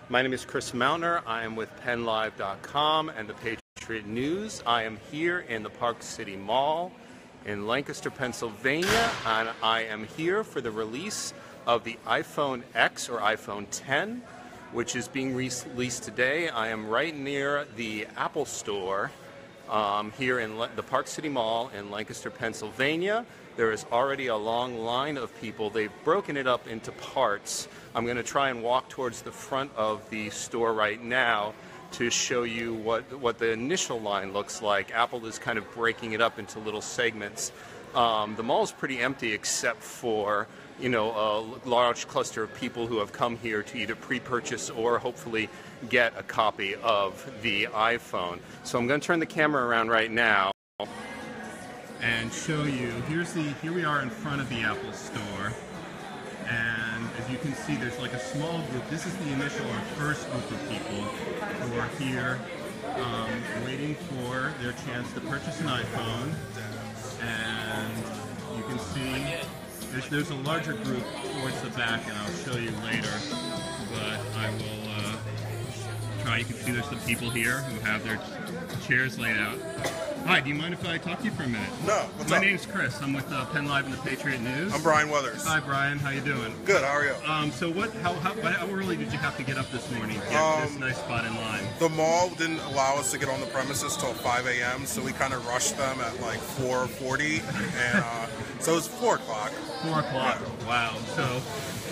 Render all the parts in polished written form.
My name is Chris Mountner. I am with PennLive.com and the Patriot News. I am here in the Park City Mall in Lancaster, Pennsylvania, and I am here for the release of the iPhone X or iPhone 10, which is being released today. I am right near the Apple Store here in the Park City Mall in Lancaster, Pennsylvania. There is already a long line of people. They've broken it up into parts. I'm going to try and walk towards the front of the store right now to show you what the initial line looks like. Apple is kind of breaking it up into little segments. The mall is pretty empty except for, you know, a large cluster of people who have come here to either pre-purchase or hopefully get a copy of the iPhone. So I'm going to turn the camera around right now and show you. Here we are in front of the Apple Store, and as you can see, there's like a small group. This is the initial or first group of people who are here waiting for their chance to purchase an iPhone. And you can see there's a larger group towards the back, and I'll show you later, but I will try. You can see there's some people here who have their chairs laid out. Hi, do you mind if I talk to you for a minute? No, what's up? My name's Chris. I'm with PennLive and the Patriot News. I'm Brian Weathers. Hi, Brian. How you doing? Good. How are you? So how early did you have to get up this morning to get this nice spot in line? The mall didn't allow us to get on the premises till 5 a.m., so we kind of rushed them at like 4:40, and so it was 4 o'clock. 4 o'clock. Yeah. Wow. So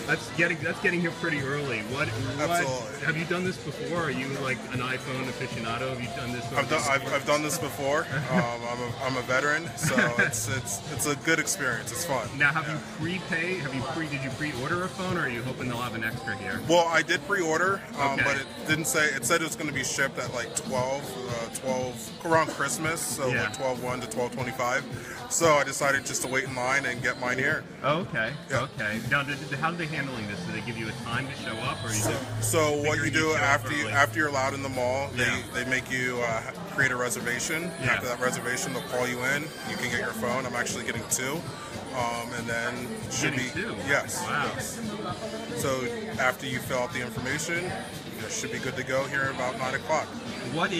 that's getting here pretty early. What Absolutely. Have you done this before? Are you like an iPhone aficionado? Have you done this? I've done this before. I'm a veteran, so it's a good experience. It's fun. Now, have you prepaid? Did you pre-order a phone, or are you hoping they'll have an extra here? Well, I did pre-order, Okay. but it didn't say. It said it was going to be shipped at like 12 around Christmas, so Yeah. like 12/1 to 12/25. So I decided just to wait in line and get mine here. Oh, okay. Yeah. Okay. Now, how are they handling this? Do they give you a time to show up, or So what you do show up early? after you're allowed in the mall, Yeah. they make you create a reservation. Yeah. After that reservation, they'll call you in. You can get your phone. I'm actually getting 2, and then should Getting be 2? yes. Wow. Yes. So after you fill out the information, you should be good to go here about 9 o'clock. What's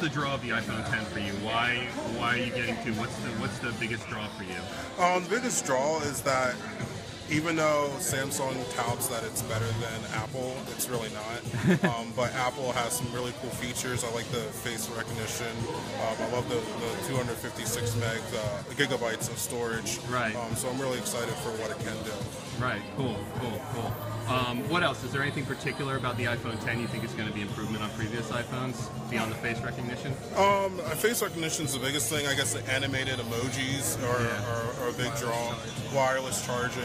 the draw of the iPhone 10 for you? Why are you getting 2? What's the biggest draw for you? The biggest draw is that even though Samsung touts that it's better than Apple, it's really not. But Apple has some really cool features. I like the face recognition. I love the 256 gigabytes of storage. Right. So I'm really excited for what it can do. Right. Cool. What else? Is there anything particular about the iPhone 10 you think is going to be improvement on previous iPhones beyond the face recognition? Face recognition is the biggest thing. I guess the animated emojis are a big draw. Wireless charging.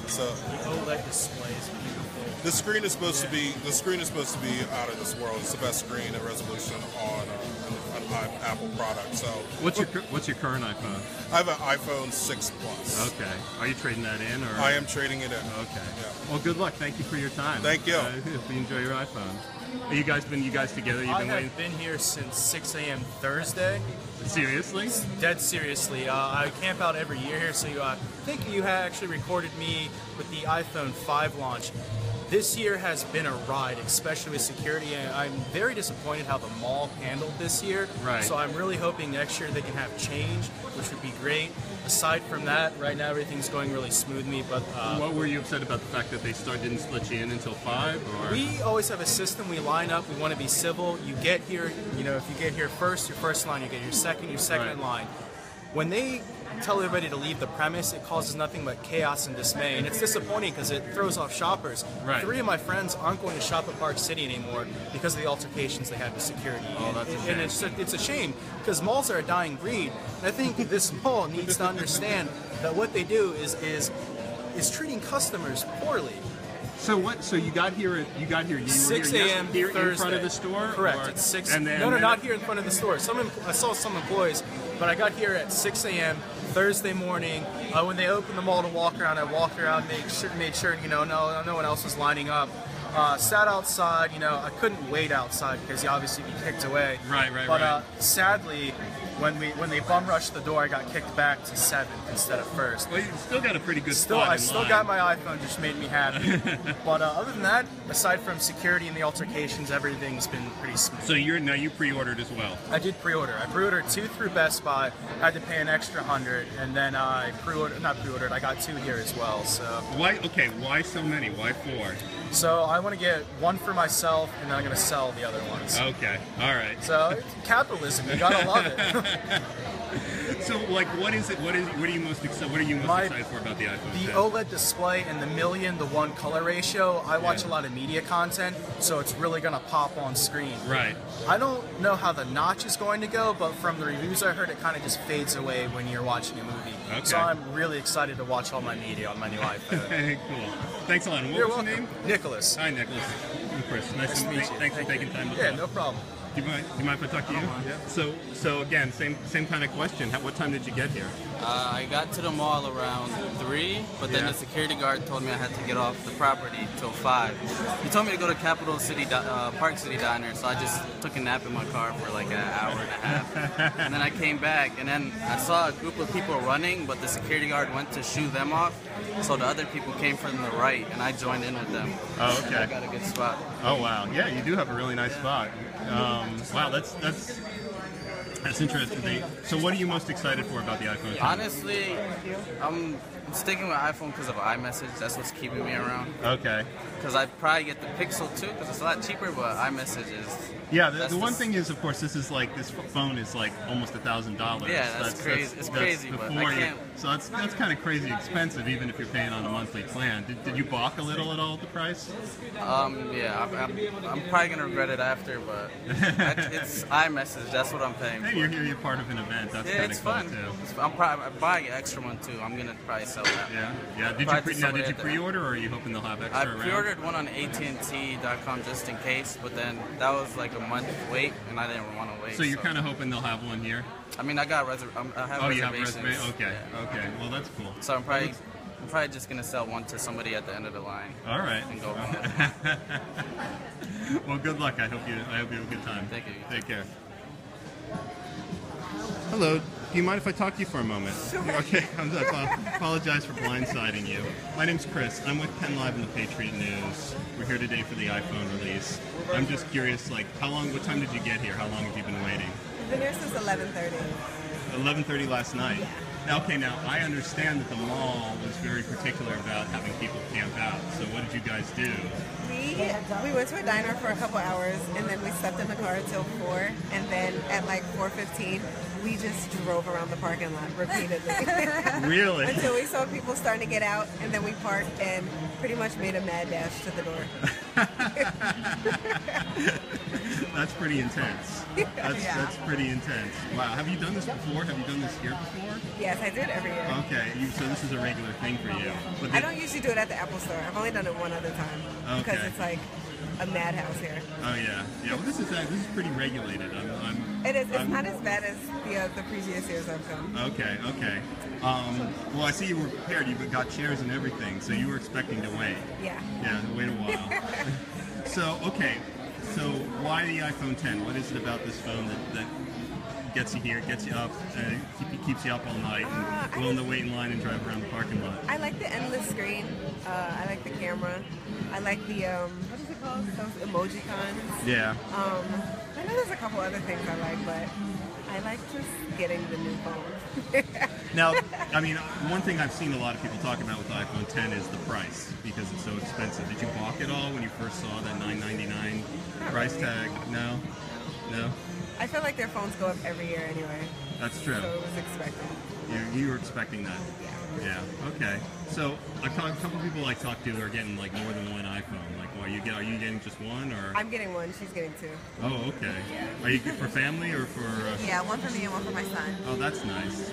So the OLED display is beautiful. the screen is supposed to be out of this world. It's the best screen and resolution on an Apple product. So What's your current iPhone? I have an iPhone 6 Plus. Okay. Are you trading that in, or? I am trading it in. Okay. Yeah. Well, good luck. Thank you for your time. Thank you. Hope you enjoy your iPhone. Are you guys together? You've I been waiting. have been here since 6 a.m. Thursday. Seriously? Dead seriously. I camp out every year here, so I think you had actually recorded me with the iPhone 5 launch. This year has been a ride, especially with security, and I'm very disappointed how the mall handled this year. Right. So I'm really hoping next year they can have change, which would be great. Aside from that, right now everything's going really smoothly. But What were you upset about the fact that they didn't let you in until 5? Or? we always have a system. We line up. We want to be civil. You get here. You know, if you get here first, your first line. You get your second Right. in line. When they tell everybody to leave the premise, it causes nothing but chaos and dismay, and it's disappointing because it throws off shoppers. Right. 3 of my friends aren't going to shop at Park City anymore because of the altercations they had with security. Oh, that's a shame. And it's a shame because malls are a dying breed. And I think this mall needs to understand that what they do is treating customers poorly. So what? So you got here. You were 6 here, a.m. here Thursday. in front of the store. Correct. Or, It's 6. And then, No, not here in front of the store. I saw some employees, but I got here at 6 a.m. Thursday morning. When they opened the mall to walk around, I walked around, made sure no one else was lining up. Sat outside. I couldn't wait outside because you obviously be kicked away. Right. But sadly, when they bum rushed the door, I got kicked back to 7th instead of 1st. Well, you still got a pretty good spot I in still line. got my iPhone, just made me happy. But other than that, aside from security and the altercations, everything's been pretty smooth. So you pre-ordered as well. I did pre-order. I pre-ordered 2 through Best Buy. Had to pay an extra $100, and then I I got 2 here as well. So Why? Okay, why so many? Why 4? so I want to get 1 for myself, and then I'm going to sell the other ones. Okay, all right. So it's capitalism, you gotta love it. So, like, what are you most excited for about the iPhone? The 10? OLED display and the 1:1 color ratio, I watch a lot of media content, so it's really going to pop on screen. Right. I don't know how the notch is going to go, but from the reviews I heard, it kind of just fades away when you're watching a movie. Okay. So I'm really excited to watch all my media on my new iPhone. Cool. Thanks a lot. What You're was welcome. your name? Nicholas. Hi, Nicholas. I'm Chris. Nice to meet you. Thanks for taking time to Yeah, talk. no problem. Do you mind if I talk to you? Yeah. So again, same kind of question. What time did you get here? I got to the mall around 3, but then the security guard told me I had to get off the property till 5. He told me to go to Capital City Park City Diner, so I just took a nap in my car for like an hour and a half. And then I came back, and then I saw a group of people running, but the security guard went to shoo them off, so the other people came from the right, and I joined in with them. Oh, okay. And I got a good spot. Oh, wow. Yeah, you do have a really nice spot. Wow, that's interesting. So what are you most excited for about the iPhone 10? Honestly, I'm sticking with iPhone because of iMessage. That's what's keeping me around. Okay. Because I'd probably get the Pixel too, because it's a lot cheaper, but iMessage is... Yeah, the one thing is, of course, this phone is like almost $1,000. Yeah, that's crazy. It's crazy, but I can't... So that's kind of crazy expensive, even if you're paying on a monthly plan. Did you balk a little at all at the price? Yeah, I'm probably gonna regret it after, but it's iMessage. That's what I'm paying for. Hey, you're part of an event. That's Yeah, kind it's of cool fun. too. I'm buying an extra one too. I'm gonna probably sell that. Yeah. Did you pre-order, or are you hoping they'll have extra I around? pre-ordered one on AT&T.com just in case, but then that was like a month wait, and I didn't want to wait. So you're kind of hoping they'll have one here? I mean, I have reservations. You have reservations? Okay, Yeah. Okay. Well, that's cool. So I'm probably just gonna sell one to somebody at the end of the line. All right. And go from there. Well, good luck. I hope you have a good time. Thank you. Take care. Hello. Do you mind if I talk to you for a moment? Sure. Okay. I apologize for blindsiding you. My name's Chris. I'm with PennLive and the Patriot News. We're here today for the iPhone release. I'm just curious, like, what time did you get here? How long have you been waiting? I've been here since 11:30. 11:30 last night. Yeah. Now I understand that the mall was very particular about having people camp out. So what did you guys do? We went to a diner for a couple hours, and then we slept in the car until 4, and then at like 4:15, we just drove around the parking lot repeatedly. Really? Until we saw people starting to get out, and then we parked and pretty much made a mad dash to the door. That's pretty intense. That's pretty intense. Wow. Have you done this before? Have you done this here before? Yes, I do it every year. Okay. So this is a regular thing for you. But I don't usually do it at the Apple Store. I've only done it one other time because Okay. it's like a madhouse here. Oh yeah. Yeah. Well, this is pretty regulated. It is. It's not as bad as the previous years I've come. Okay. Well, I see you were prepared. You got chairs and everything, so you were expecting to wait. Yeah. Yeah. Wait a while. So why the iPhone 10? What is it about this phone that gets you here, gets you up, keeps you up all night, and willing to wait in line and drive around the parking lot? I like the endless screen. I like the camera. I like the what is it called? Those emoji cons. Yeah. I know there's a couple other things I like, but I like just getting the new phone. Now, I mean, one thing I've seen a lot of people talk about with the iPhone 10 is the price, because it's so expensive. Did you balk at all when you first saw that $999 price tag? No? I feel like their phones go up every year anyway. That's true. So it was expected. You were expecting that? Yeah. Okay. So a couple people I talked to are getting like more than one iPhone. Like, are you getting just one, or? I'm getting one. She's getting 2. Oh, okay. Are you good for family or for? Yeah, one for me and one for my son. Oh, that's nice.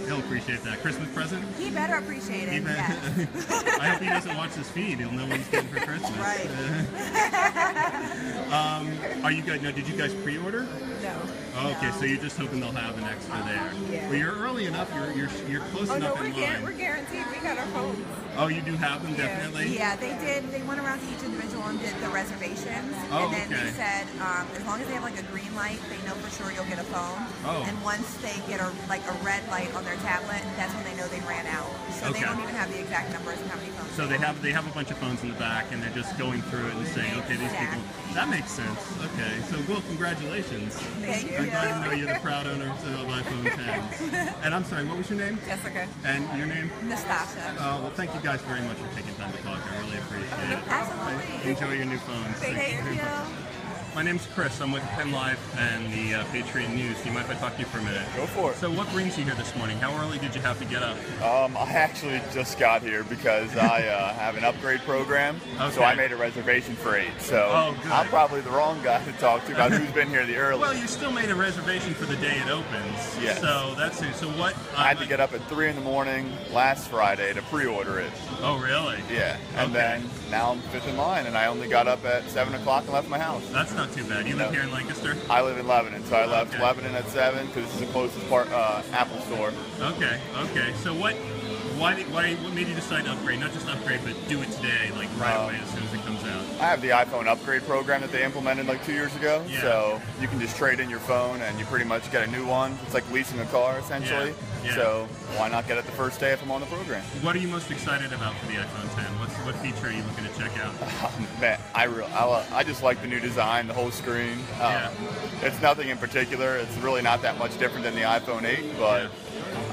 He'll appreciate that. Christmas present? He better appreciate it. I hope he doesn't watch this feed. He'll know what he's getting for Christmas. Right. Are you guys? Now, did you guys pre-order? No. Oh, okay, so you're just hoping they'll have an extra there. Yeah. Well, you're early enough. You're close enough in line. We're guaranteed. We got our phones. Oh, you do have them, definitely? Yeah, they did. They went around to each individual them did the reservations, Oh, and then okay. they said as long as they have like a green light, they know for sure you'll get a phone. Oh. And once they get a red light on their tablet, that's when they know they ran out. So they Okay. don't even have the exact numbers of how many phones. So they have a bunch of phones in the back, and they're just going through it and saying, okay, these people. That makes sense. Okay, so well, congratulations. Thank you. I'm glad to know you're the proud owner of iPhone 10s. And I'm sorry, what was your name? Jessica. And your name? Nastasha. Well, thank you guys very much for taking time to talk. I really appreciate it. Absolutely. Enjoy your new phones. Thank you. My name's Chris. I'm with PennLive and the Patriot News. Do you mind if I talk to you for a minute? Go for it. So what brings you here this morning? How early did you have to get up? I actually just got here because I have an upgrade program, Okay. so I made a reservation for 8. So Oh, good. I'm probably the wrong guy to talk to about who's been here the earliest. Well, you still made a reservation for the day it opens. Yes. So that's it. So what? I had to get up at 3 in the morning last Friday to pre-order it. Oh, really? Yeah, and Okay. then now I'm 5th in line, and I only got up at 7 o'clock and left my house. That's not too bad. You live No. here in Lancaster? I live in Lebanon, so I left Okay. Lebanon at 7 because this is the closest Apple store. Okay. So what made you decide to upgrade? Not just upgrade, but do it today, like right away as soon as it comes out. I have the iPhone upgrade program that they implemented like 2 years ago. Yeah. So you can just trade in your phone and you pretty much get a new one. It's like leasing a car essentially. Yeah. So why not get it the first day if I'm on the program? What are you most excited about for the iPhone 10? What feature are you looking to check out? Man, I just like the new design, the whole screen. Yeah. It's nothing in particular. It's really not that much different than the iPhone 8, but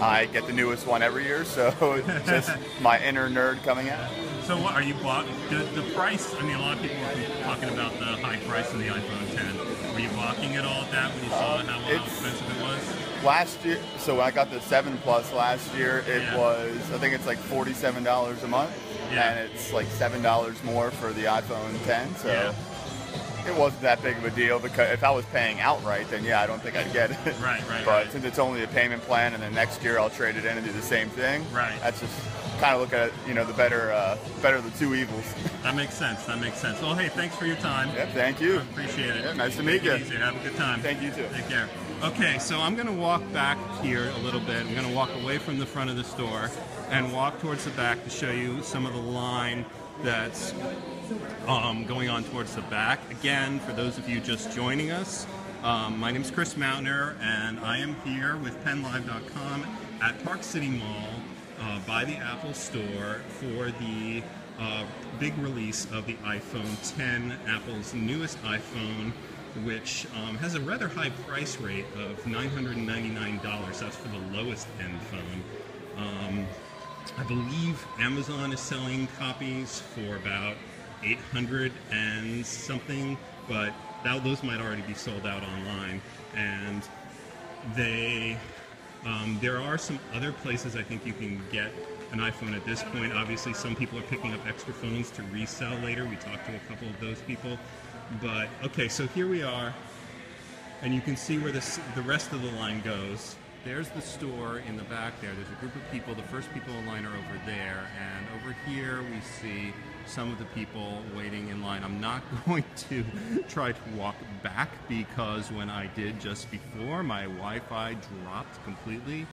I get the newest one every year, so it's just my inner nerd coming out. So what are you bought? The price, I mean, a lot of people were talking about the high price of the iPhone 10. Were you balking at all at that when you saw how expensive it was? Last year, so when I got the 7 Plus last year, it Yeah. was, I think it's like $47 a month, Yeah. and it's like $7 more for the iPhone 10, so Yeah. it wasn't that big of a deal, because if I was paying outright, then yeah, I don't think I'd get it. Right. But since it's only a payment plan, and then next year I'll trade it in and do the same thing, Right. that's just kind of look at, the better of the two evils. That makes sense. Well, hey, thanks for your time. Yeah, thank you. Appreciate it. Yeah, nice to meet Take it you. easy. Have a good time. Thank you too. Take care. Okay, so I'm going to walk back here a little bit. I'm going to walk away from the front of the store and walk towards the back to show you some of the line that's going on towards the back. Again, for those of you just joining us, my name is Chris Mountner, and I am here with PennLive.com at Park City Mall by the Apple Store for the big release of the iPhone 10, Apple's newest iPhone, which has a rather high price rate of $999. That's for the lowest end phone. I believe Amazon is selling copies for about 800 and something, but those might already be sold out online. And there are some other places I think you can get an iPhone at this point. Obviously, some people are picking up extra phones to resell later. We talked to a couple of those people. But, okay, so here we are, and you can see where the rest of the line goes. There's the store in the back there. There's a group of people. The first people in line are over there, and over here we see some of the people waiting in line. I'm not going to try to walk back because when I did just before, my Wi-Fi dropped completely.